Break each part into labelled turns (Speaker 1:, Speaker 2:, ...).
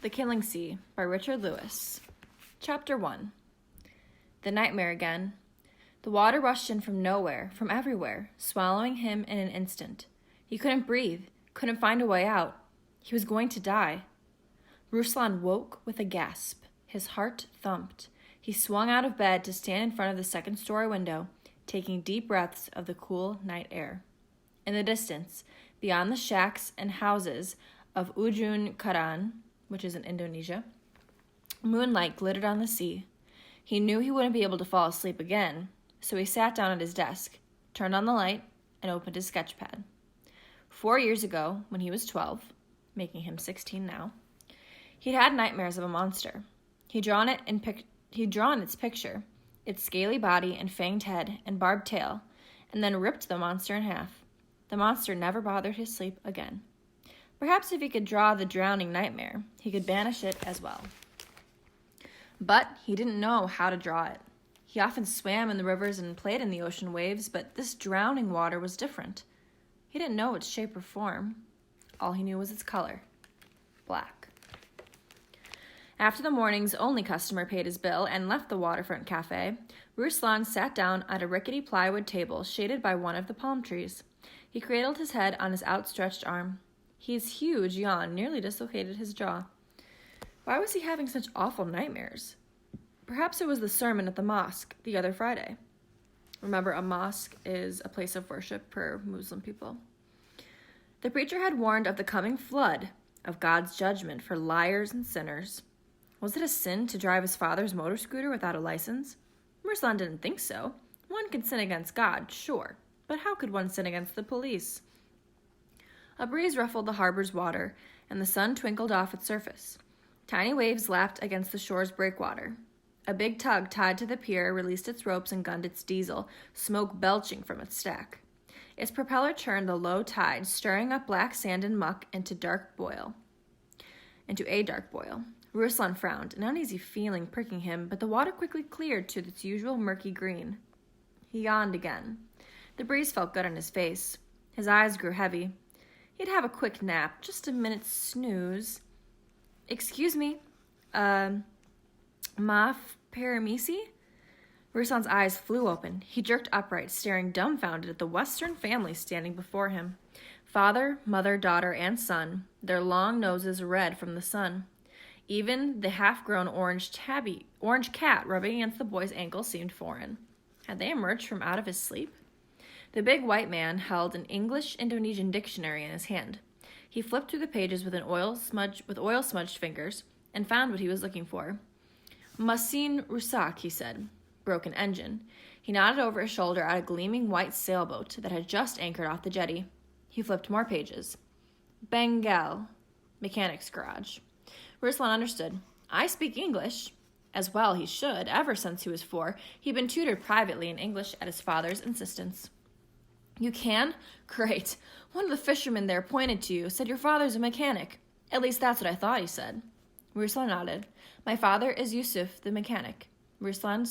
Speaker 1: The Killing Sea by Richard Lewis. Chapter 1. The nightmare again. The water rushed in from nowhere, from everywhere, swallowing him in an instant. He couldn't breathe, couldn't find a way out. He was going to die. Ruslan woke with a gasp. His heart thumped. He swung out of bed to stand in front of the second-story window, taking deep breaths of the cool night air. In the distance, beyond the shacks and houses of Ujung Karan, which is in Indonesia, moonlight glittered on the sea. He knew he wouldn't be able to fall asleep again, so he sat down at his desk, turned on the light, and opened his sketchpad. 4 years ago, when he was 12, making him 16 now, he'd had nightmares of a monster. He'd drawn its picture, its scaly body and fanged head and barbed tail, and then ripped the monster in half. The monster never bothered his sleep again. Perhaps if he could draw the drowning nightmare, he could banish it as well. But he didn't know how to draw it. He often swam in the rivers and played in the ocean waves, but this drowning water was different. He didn't know its shape or form. All he knew was its color: black. After the morning's only customer paid his bill and left the waterfront cafe, Ruslan sat down at a rickety plywood table shaded by one of the palm trees. He cradled his head on his outstretched arm. His huge yawn nearly dislocated his jaw. Why was he having such awful nightmares? Perhaps it was the sermon at the mosque the other Friday. Remember, a mosque is a place of worship for Muslim people. The preacher had warned of the coming flood, of God's judgment for liars and sinners. Was it a sin to drive his father's motor scooter without a license? Ruslan didn't think so. One can sin against God, sure, but how could one sin against the police? A breeze ruffled the harbor's water, and the sun twinkled off its surface. Tiny waves lapped against the shore's breakwater. A big tug tied to the pier released its ropes and gunned its diesel, smoke belching from its stack. Its propeller churned the low tide, stirring up black sand and muck into a dark boil. Ruslan frowned, an uneasy feeling pricking him, but the water quickly cleared to its usual murky green. He yawned again. The breeze felt good on his face. His eyes grew heavy. He'd have a quick nap, just a minute's snooze. Excuse me, ma paramisi? Ruslan's eyes flew open. He jerked upright, staring dumbfounded at the Western family standing before him. Father, mother, daughter, and son, their long noses red from the sun. Even the half-grown orange cat rubbing against the boy's ankle seemed foreign. Had they emerged from out of his sleep? The big white man held an English-Indonesian dictionary in his hand. He flipped through the pages with oil-smudged fingers and found what he was looking for. Mesin rusak, he said. Broken engine. He nodded over his shoulder at a gleaming white sailboat that had just anchored off the jetty. He flipped more pages. Bengal. Mechanic's garage. Ruslan understood. I speak English. As well he should. Ever since he was 4, he'd been tutored privately in English at his father's insistence. You can? Great. One of the fishermen there pointed to you, said your father's a mechanic. At least that's what I thought he said. Ruslan nodded. My father is Yusuf, the mechanic. Ruslan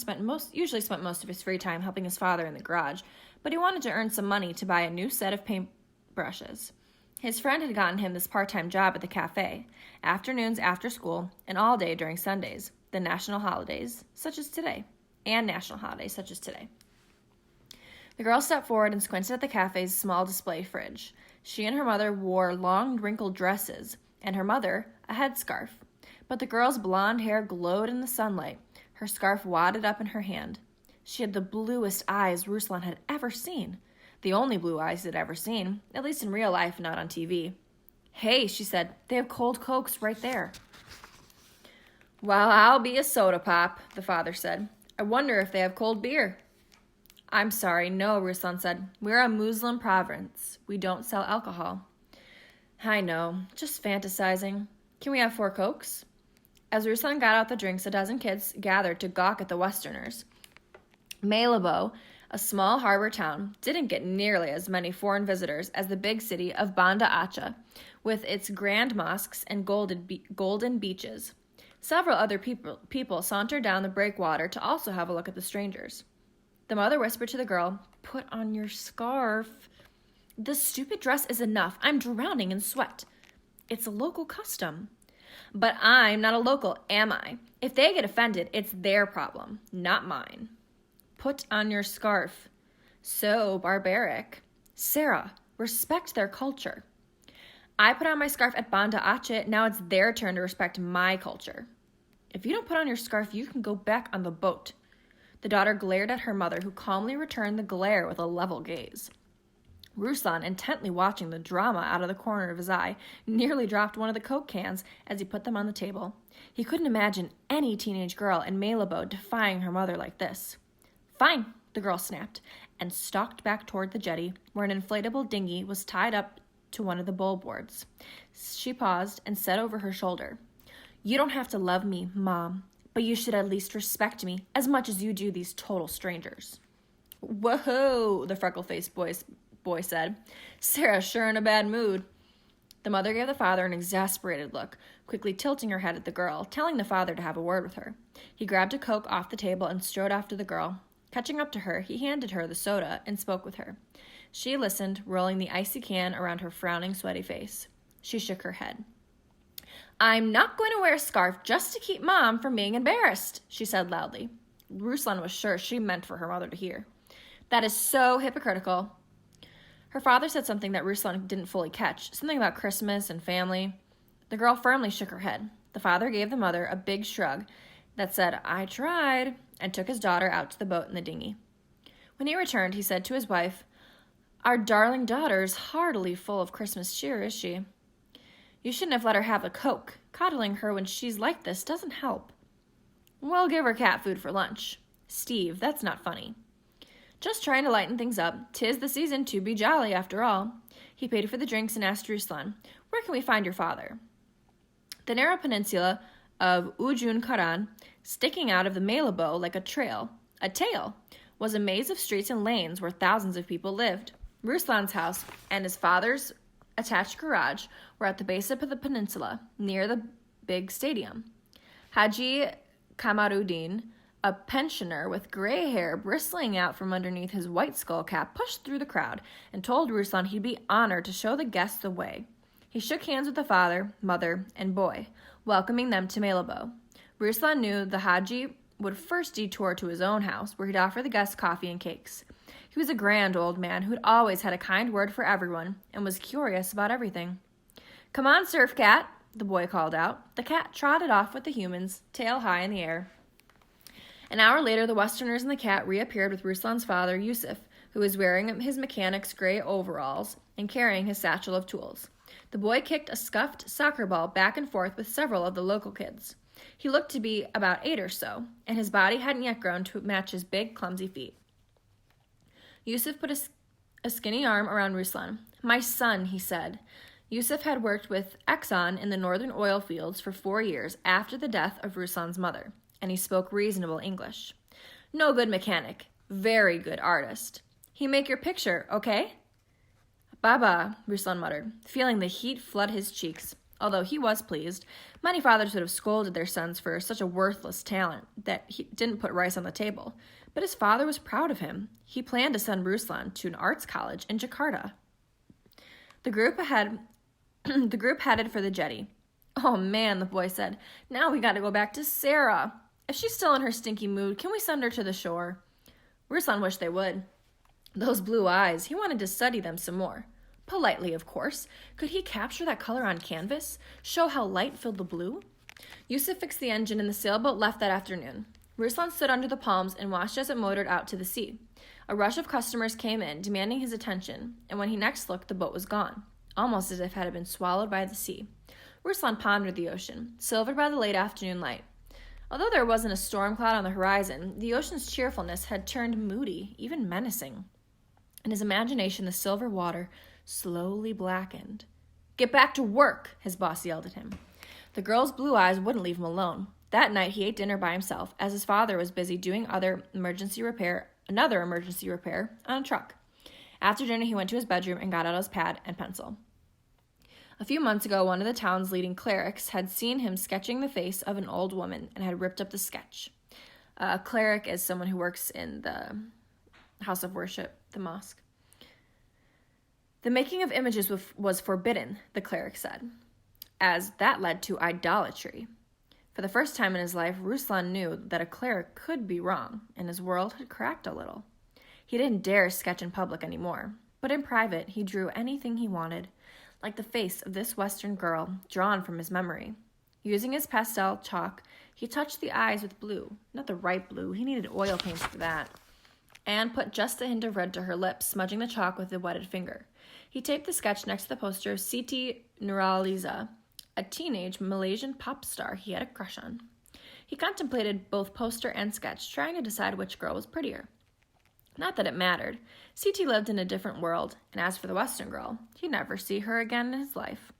Speaker 1: usually spent most of his free time helping his father in the garage, but he wanted to earn some money to buy a new set of paintbrushes. His friend had gotten him this part-time job at the cafe, afternoons after school, and all day during Sundays, the national holidays, such as today, and national holidays, such as today. The girl stepped forward and squinted at the cafe's small display fridge. She and her mother wore long, wrinkled dresses, and her mother a headscarf. But the girl's blonde hair glowed in the sunlight, her scarf wadded up in her hand. She had the bluest eyes Ruslan had ever seen. The only blue eyes he'd ever seen, at least in real life, not on TV. Hey, she said, they have cold Cokes right there. Well, I'll be a soda pop, the father said. I wonder if they have cold beer. I'm sorry, no, Ruslan said. We're a Muslim province. We don't sell alcohol. I know, just fantasizing. Can we have 4 Cokes? As Ruslan got out the drinks, a dozen kids gathered to gawk at the Westerners. Malabo, a small harbor town, didn't get nearly as many foreign visitors as the big city of Banda Aceh, with its grand mosques and golden beaches. Several other people sauntered down the breakwater to also have a look at the strangers. The mother whispered to the girl, Put on your scarf. This stupid dress is enough. I'm drowning in sweat. It's a local custom. But I'm not a local, am I? If they get offended, it's their problem, not mine. Put on your scarf. So barbaric. Sarah, respect their culture. I put on my scarf at Banda Aceh. Now it's their turn to respect my culture. If you don't put on your scarf, you can go back on the boat. The daughter glared at her mother, who calmly returned the glare with a level gaze. Ruslan, intently watching the drama out of the corner of his eye, nearly dropped one of the Coke cans as he put them on the table. He couldn't imagine any teenage girl in Malabo defying her mother like this. Fine, the girl snapped, and stalked back toward the jetty, where an inflatable dinghy was tied up to one of the bulwarks. She paused and said over her shoulder, You don't have to love me, Mom, but you should at least respect me as much as you do these total strangers. Whoa, the freckle-faced boy said. Sarah's sure in a bad mood. The mother gave the father an exasperated look, quickly tilting her head at the girl, telling the father to have a word with her. He grabbed a Coke off the table and strode after the girl. Catching up to her, he handed her the soda and spoke with her. She listened, rolling the icy can around her frowning, sweaty face. She shook her head. I'm not going to wear a scarf just to keep Mom from being embarrassed, she said loudly. Ruslan was sure she meant for her mother to hear. That is so hypocritical. Her father said something that Ruslan didn't fully catch, something about Christmas and family. The girl firmly shook her head. The father gave the mother a big shrug that said, I tried, and took his daughter out to the boat in the dinghy. When he returned, he said to his wife, Our darling daughter's heartily full of Christmas cheer, is she? You shouldn't have let her have a Coke. Coddling her when she's like this doesn't help. We'll give her cat food for lunch. Steve, that's not funny. Just trying to lighten things up. 'Tis the season to be jolly, after all. He paid for the drinks and asked Ruslan, Where can we find your father? The narrow peninsula of Ujung Karan, sticking out of the Malabo like a tail, was a maze of streets and lanes where thousands of people lived. Ruslan's house and his father's attached garage were at the base of the peninsula, near the big stadium. Haji Kamaruddin, a pensioner with gray hair bristling out from underneath his white skull cap, pushed through the crowd and told Ruslan he'd be honored to show the guests the way. He shook hands with the father, mother, and boy, welcoming them to Malabo. Ruslan knew the Haji would first detour to his own house, where he'd offer the guests coffee and cakes. He was a grand old man who'd always had a kind word for everyone and was curious about everything. Come on, Surf Cat, the boy called out. The cat trotted off with the humans, tail high in the air. An hour later, the Westerners and the cat reappeared with Ruslan's father, Yusuf, who was wearing his mechanic's gray overalls and carrying his satchel of tools. The boy kicked a scuffed soccer ball back and forth with several of the local kids. He looked to be about 8 or so, and his body hadn't yet grown to match his big, clumsy feet. Yusuf put a skinny arm around Ruslan. My son, he said. Yusuf had worked with Exxon in the northern oil fields for 4 years after the death of Ruslan's mother, and he spoke reasonable English. No good mechanic, very good artist. He make your picture, okay? Baba, Ruslan muttered, feeling the heat flood his cheeks. Although he was pleased, many fathers would have scolded their sons for such a worthless talent that he didn't put rice on the table. But his father was proud of him. He planned to send Ruslan to an arts college in Jakarta. The group headed for the jetty. Oh man, the boy said, now we got to go back to Sarah. If she's still in her stinky mood, can we send her to the shore? Ruslan wished they would. Those blue eyes, he wanted to study them some more. Politely, of course. Could he capture that color on canvas? Show how light filled the blue? Yusuf fixed the engine and the sailboat left that afternoon. Ruslan stood under the palms and watched as it motored out to the sea. A rush of customers came in, demanding his attention, and when he next looked, the boat was gone, almost as if it had been swallowed by the sea. Ruslan pondered the ocean, silvered by the late afternoon light. Although there wasn't a storm cloud on the horizon, the ocean's cheerfulness had turned moody, even menacing. In his imagination, the silver water slowly blackened. Get back to work, his boss yelled at him. The girl's blue eyes wouldn't leave him alone. That night, he ate dinner by himself, as his father was busy doing another emergency repair on a truck. After dinner, he went to his bedroom and got out his pad and pencil. A few months ago, one of the town's leading clerics had seen him sketching the face of an old woman and had ripped up the sketch. A cleric is someone who works in the house of worship, the mosque. The making of images was forbidden, the cleric said. as that led to idolatry. For the first time in his life, Ruslan knew that a cleric could be wrong, and his world had cracked a little. He didn't dare sketch in public anymore, but in private he drew anything he wanted, like the face of this Western girl drawn from his memory. Using his pastel chalk, he touched the eyes with blue, not the right blue, he needed oil paints for that, and put just a hint of red to her lips, smudging the chalk with a wetted finger. He taped the sketch next to the poster of Siti Nurhaliza, a teenage Malaysian pop star he had a crush on. He contemplated both poster and sketch, trying to decide which girl was prettier. Not that it mattered. Siti lived in a different world, and as for the Western girl, he'd never see her again in his life.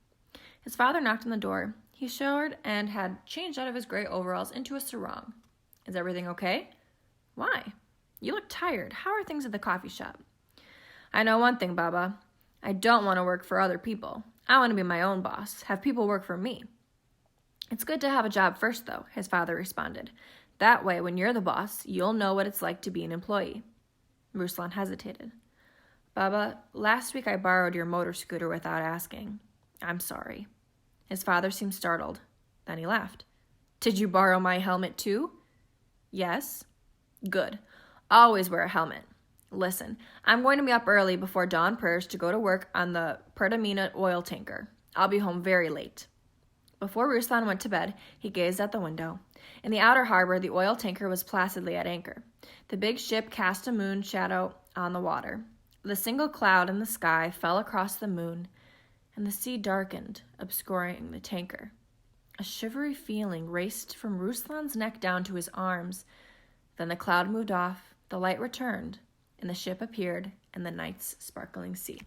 Speaker 1: His father knocked on the door. He showered and had changed out of his gray overalls into a sarong. Is everything okay? Why? You look tired. How are things at the coffee shop? I know one thing, Baba. I don't want to work for other people. I want to be my own boss, have people work for me. It's good to have a job first, though, his father responded. That way, when you're the boss, you'll know what it's like to be an employee. Ruslan hesitated. Baba, last week I borrowed your motor scooter without asking. I'm sorry. His father seemed startled. Then he laughed. Did you borrow my helmet too? Yes. Good. Always wear a helmet. Listen, I'm going to be up early before dawn prayers to go to work on the Pertamina oil tanker. I'll be home very late. Before Ruslan went to bed, he gazed out the window. In the outer harbor, the oil tanker was placidly at anchor. The big ship cast a moon shadow on the water. The single cloud in the sky fell across the moon, and the sea darkened, obscuring the tanker. A shivery feeling raced from Ruslan's neck down to his arms. Then the cloud moved off, the light returned, and the ship appeared in the night's sparkling sea.